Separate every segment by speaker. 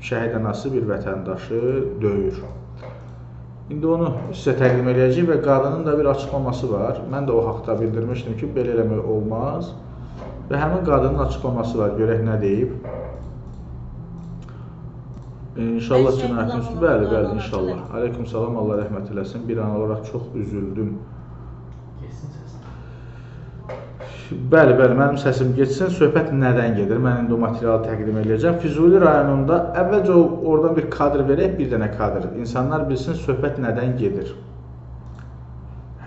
Speaker 1: şəhid anası bir vətəndaşı döyür. İndi onu sizə təqdim edəcəyik və qadının da bir açıqlaması var. Mən də o haqda bildirmişdim ki, belə eləmək olmaz. Və həmin qadının açıqlaması var, görək nə deyib. İnşallah cinayətiniz, bəli, inşallah. Aleyküm salam, Allah rəhmət eləsin. Bir an olaraq çox üzüldüm. Bəli, mənim səsim geçsin. Söhbət nədən gedir? Mən indi o materialı təqdim edəcəm. Füzuli rayonunda əvvəlcə oradan bir kadr verək, bir dənə kadr. İnsanlar bilsin, söhbət nədən gedir.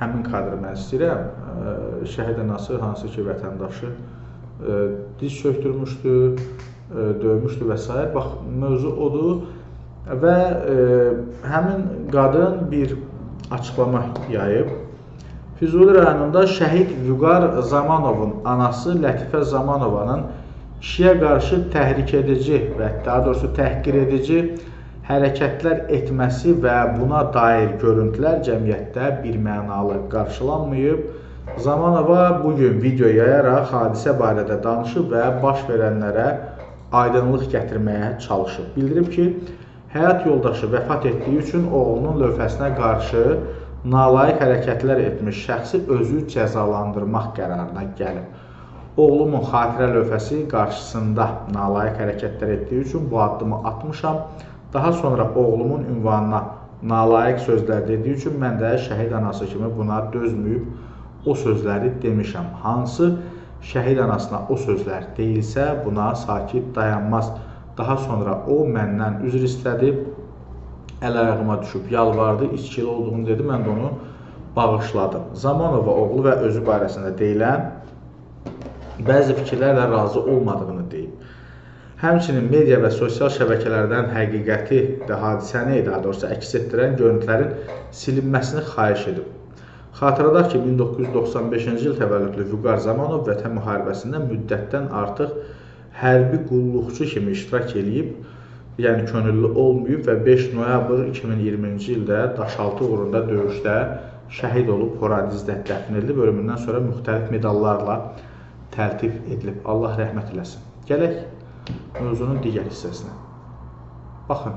Speaker 1: Həmin kadrı mən istəyirəm. Şəhid anası, hansı ki, vətəndaşı diz çöktürmüşdü, döymüşdü və s. Bax, mövzu odur və həmin qadın bir açıqlama yayıb. Füzuli rayonunda şəhid Vüqar Zamanovun anası Lətifə Zamanovanın kişiyə qarşı təhrik edici və daha doğrusu təhqir edici hərəkətlər etməsi və buna dair görüntülər cəmiyyətdə birmənalı qarşılanmayıb. Zamanova bugün video yayaraq hadisə barədə danışıb və baş verənlərə aydınlıq gətirməyə çalışıb. Bildirib ki, həyat yoldaşı vəfat etdiyi üçün oğlunun lövhəsinə qarşı nalayiq hərəkətlər etmiş şəxsi özü cəzalandırmaq qərarına gəlib. Oğlumun xatirə lövhəsi qarşısında nalayiq hərəkətlər etdiyi üçün bu addımı atmışam. Daha sonra oğlumun ünvanına nalayiq sözlər dediyi üçün mən də şəhid anası kimi buna dözməyib o sözləri demişəm. Hansı şəhid anasına o sözlər deyilsə buna sakit dayanmaz. Daha sonra o məndən üzr istədi. Əl-ayağıma düşüb, yalvardı, içkili olduğunu dedi, mən də onu bağışladım. Zamanova oğlu və özü barəsində deyilən bəzi fikirlərlə razı olmadığını deyib. Həmçinin media və sosial şəbəkələrdən həqiqəti və hadisəni, daha doğrusu əks etdirən görüntülərin silinməsini xahiş edib. Xatırladaq ki, 1995-ci il təvəllüdlü Vüqar Zamanov Vətən müharibəsində müddətdən artıq hərbi qulluqçu kimi iştirak edib, yəni könüllü olmayıb və 5 noyabr 2020-ci ildə Daşaltı uğrunda döyüşdə şəhid olub, Horadizdə dəfn edilib, ölümündən sonra müxtəlif medallarla təltif edilib. Allah rəhmət eləsin. Gələk mövzunun digər hissəsinə. Baxın,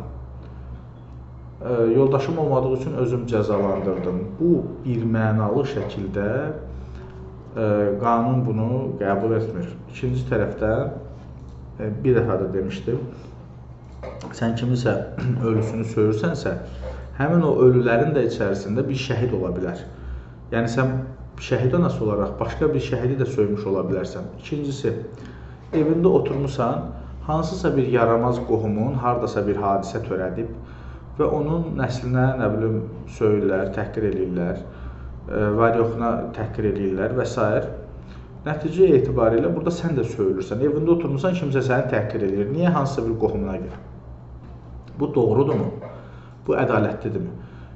Speaker 1: yoldaşım olmadığı üçün özüm cəzalandırdım. Bu bir mənalı şəkildə qanun bunu qəbul etmir. İkinci tərəfdən bir dəfə də demişdim, sən kimisə ölüsünü söyürsənsə, həmin o ölülərin də içərisində bir şəhid ola bilər. Yəni, sən şəhid anası olaraq başqa bir şəhidi də söymüş ola bilərsən. İkincisi, evində oturmuşsan, hansısa bir yaramaz qohumun haradasa bir hadisə törədib və onun nəslinə, nə bilim, söyürlər, təhqir edirlər, var-yoxuna təhqir edirlər və s. Nəticə etibarilə burada sən də söyülürsən. Evində oturmuşsan, kimsə səni təhqir edir. Niyə? Hansısa bir qohumuna görə. Bu doğrudurmu? Bu ədalətlidirmi?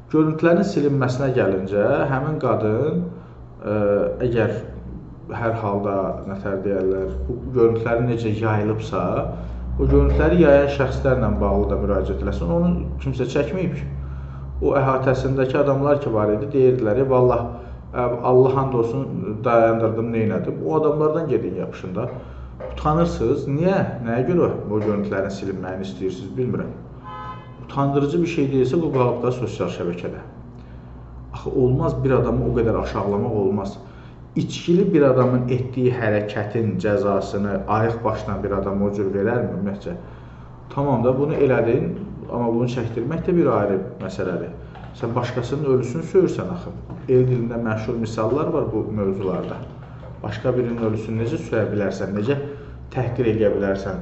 Speaker 1: Görüntülərin silinməsinə gəlincə, həmin qadın əgər hər halda nətər deyərlər, bu görüntüləri necə yayılıbsa, o görüntüləri yayan şəxslərlə bağlı da müraciət eləsin. Onu kimsə çəkməyib ki. O əhatəsindəki adamlar ki var idi, deyirdilər, vallah, Allah and olsun dayandırdım, neynədim. O adamlardan gedin yapışın da. Utanırsınız. Niyə? Nəyə görə o görüntülərin silinməyini istəyirsiniz, bilmirəm. Utandırıcı bir şey deyilsə, bu qalıb da sosial şəbəkədə. Axı, olmaz bir adamı o qədər aşağılamaq olmaz. İçkili bir adamın etdiyi hərəkətin cəzasını ayıq başdan bir adam o cür verərmi, ümumiyyətcə? Tamam da, bunu elədin, amma bunu çəkdirmək də bir ayrı məsələdir. Sən başqasının ölüsünü söyürsən axı. El dilində məşhur misallar var bu mövzularda. Başqa birinin ölüsünü necə söyə bilərsən, necə təhqir edə bilərsən?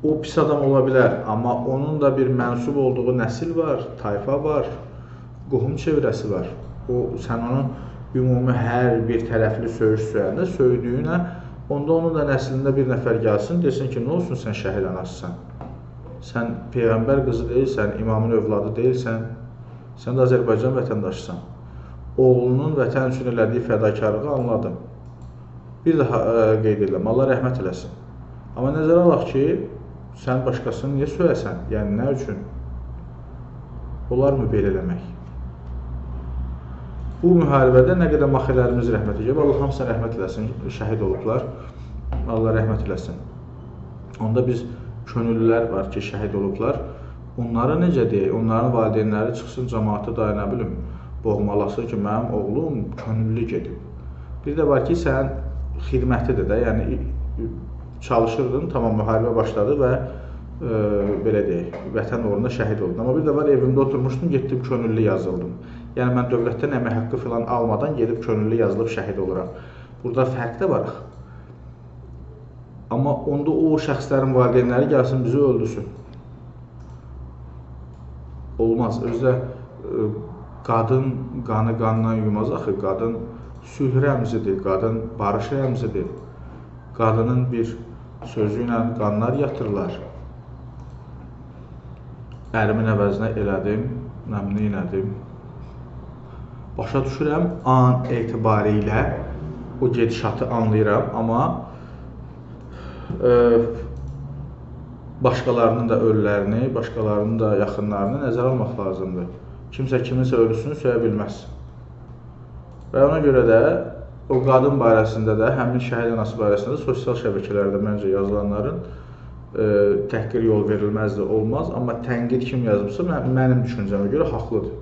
Speaker 1: O pis adam ola bilər, amma onun da bir mənsub olduğu nəsil var, tayfa var, qohum çevrəsi var. Sən onun ümumi hər bir tərəfli söyüş söyəndə söydüyünə, onda onun da nəslində bir nəfər gəlsin, desin ki, nə olsun sən şəhid anasısan? Sən Peyğəmbər qızı deyilsən, imamın övladı deyilsən, sən də Azərbaycan vətəndaşısan. Oğlunun vətən üçün elədiyi fədakarlığı anladım. Bir daha qeyd edirəm, Allah rəhmət eləsin. Amma nəzərə alaq ki, sən başqasını niyə söyəsən? Yəni, nə üçün? Olarmı belə eləmək? Bu müharibədə nə qədər maxilərimiz rəhmət edib, Allah hamısına rəhmət eləsin, şəhid olublar. Allah rəhmət eləsin. Onda biz könüllülər var ki, şəhid olublar. Onlara necə deyək, onların valideynləri çıxsın cəmaata dayana bilim, boğmalası ki, mənim oğlum könüllü gedib. Bir də var ki, sən xidmətidir də, yəni çalışırdın, tamam müharibə başladı və belə deyək, vətən uğrunda şəhid oldun. Amma bir də var, evimdə oturmuşdum, getdim könüllü yazıldım. Yəni mən dövlətdən əmək haqqı filan almadan gedib könüllü yazılıb şəhid oluram. Burada fərq də var. Amma onda o şəxslərin valideynləri gəlsin, bizi öldürsün. Olmaz. Özdə qadın qanı qandan yumaz axı. Qadın sülh rəmzidir, qadın barış rəmzidir. Qadının bir sözü ilə qanlar yatırlar. Ərimin əvəzinə elədim, nəmni elədim. Başa düşürəm, an etibarilə o gedişatı anlayıram, amma başqalarının da ölülərini, başqalarının da yaxınlarını nəzərə almaq lazımdır. Kimsə kiminsə ölüsünü söyə bilməz. Və ona görə də o qadın barəsində də, həmin şəhid anası barəsində də sosial şəbəkələrdə məncə yazılanların təhqir yol verilməzdir, olmaz. Amma tənqid kim yazmışsa, mənim düşüncəmə görə haqlıdır.